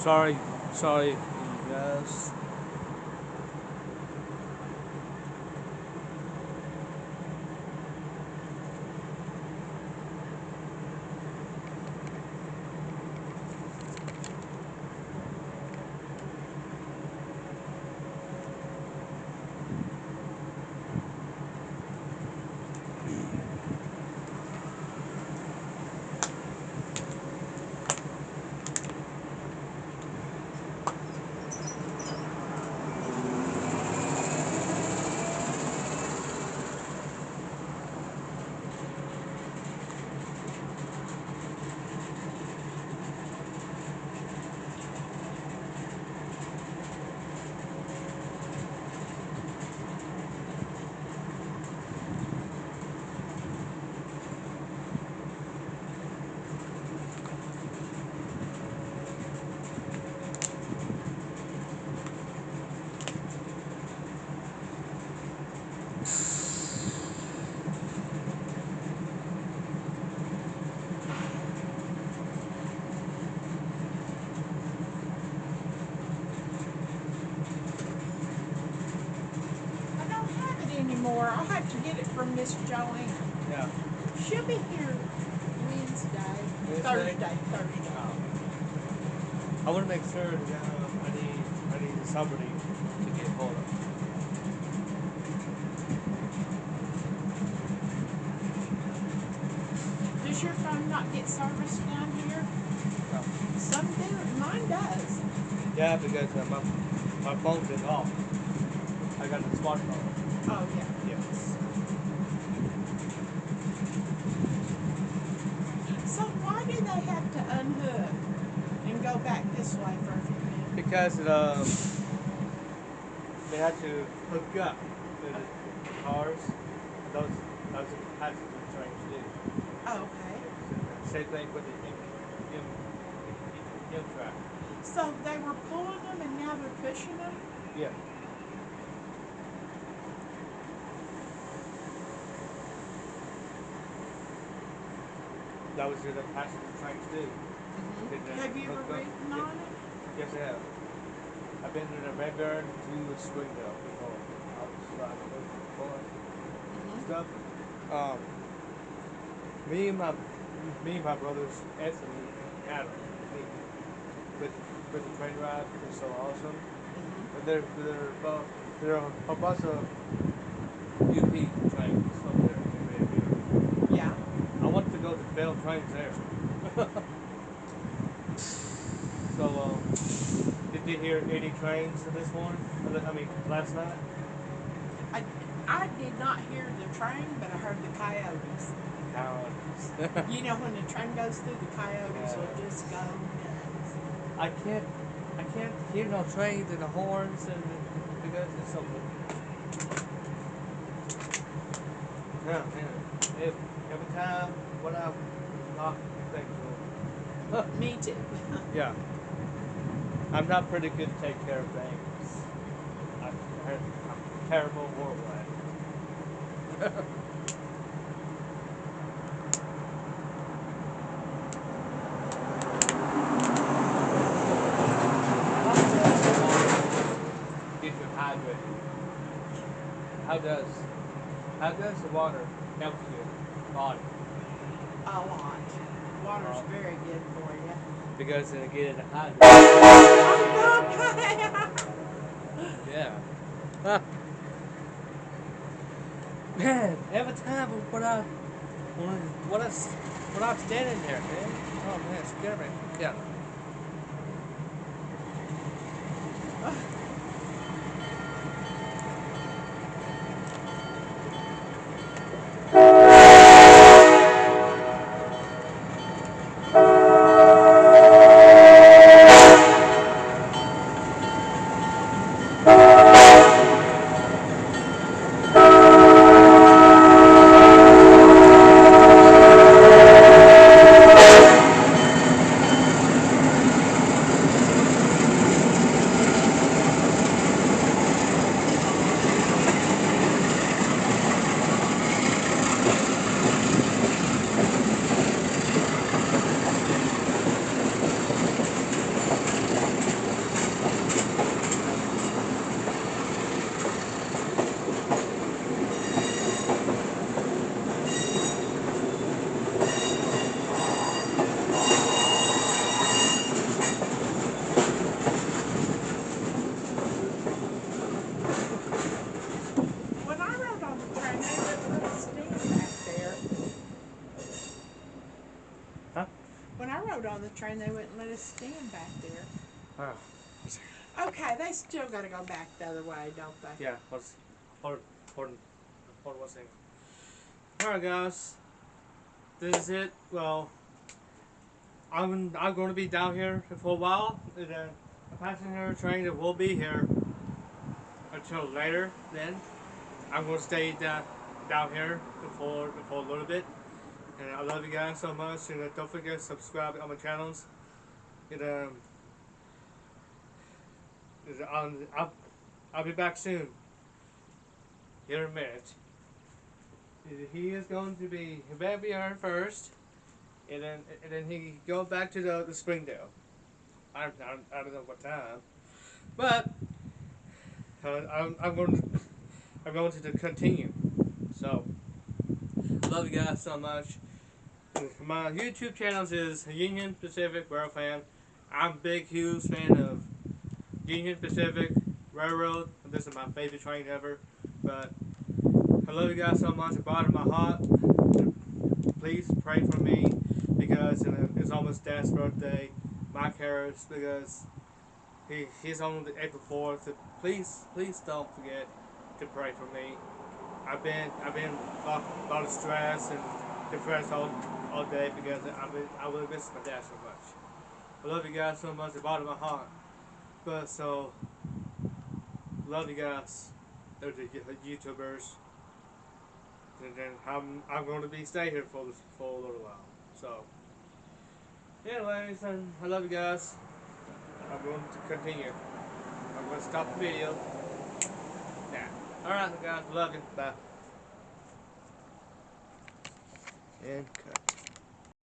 sorry, guys. I don't have it anymore. I'll have to get it from Miss Joanne. Yeah. She'll be here Wednesday. Wednesday? Thursday. Oh. I want to make sure that I need somebody to get hold of. Does your phone not get service down here? No. Some do. Mine does. Yeah, because my phone is off. I got a smartphone. Oh, yeah. Yes. So why do they have to unhook and go back this way for a few minutes? Because they had to hook up to the cars. Those are the passenger trains do. Oh, okay. Same thing with the track. So they were pulling them and now they're pushing them? Yeah. That was the passenger trains do. Have you ever ridden on it? Yes, I have. I've been in a Redburn to Springdale before. I was driving before stuff. Um, me and my brothers Anthony and Adam, with with the train ride, it's so awesome. But there are a bunch of UP trains over there. They're really beautiful. Yeah. I want to go to Bell trains there. So, did you hear any trains this morning? I mean, last night? I, I did not hear the train, but I heard the coyotes. Coyotes. You know, when the train goes through, the coyotes will Yes. just go nuts. I can't, I can't hear no trains and the horns and because it's so good. Yeah, man. Every time when I'm not thankful. Me too. Yeah, I'm not pretty good to take care of things. I'm, I'm terrible horrible at it. Get you hydrated. How does how does the water help your body? A lot. Water's very good for you. Because they get hydrated. Oh, God. Yeah. Man, every time when I'm standing there, man. Oh man, it's scary. Yeah. on the train, they wouldn't let us stand back there. Ah, Okay, they still got to go back the other way, don't they? yeah, hold, hold, hold one second. Alright, guys, this is it. Well, I'm going to be down here for a while, and then a passenger train that will be here until later. Then I'm going to stay down here for a little bit. And I love you guys so much. And don't forget to subscribe on my channels. And I'll be back soon. Here in a minute. He is going to be here first, and then he go back to the Springdale. I don't know what time, but I'm going to continue. So love you guys so much. My YouTube channels is Union Pacific Railroad Fan. I'm a big, huge fan of Union Pacific Railroad. This is my favorite train ever. But I love you guys so much. At the bottom of my heart, please pray for me because it's almost Dad's birthday. My Harris, because he's on the April 4th. So please don't forget to pray for me. I've been a lot of stress and depressed all day because I really miss my dad so much. I love you guys so much at the bottom of my heart. But so love you guys, the YouTubers. And then I'm going to be stay here for a little while. So anyways, and I love you guys. I'm going to continue. I'm going to stop the video. Yeah. Alright guys, love you. Bye. And cut.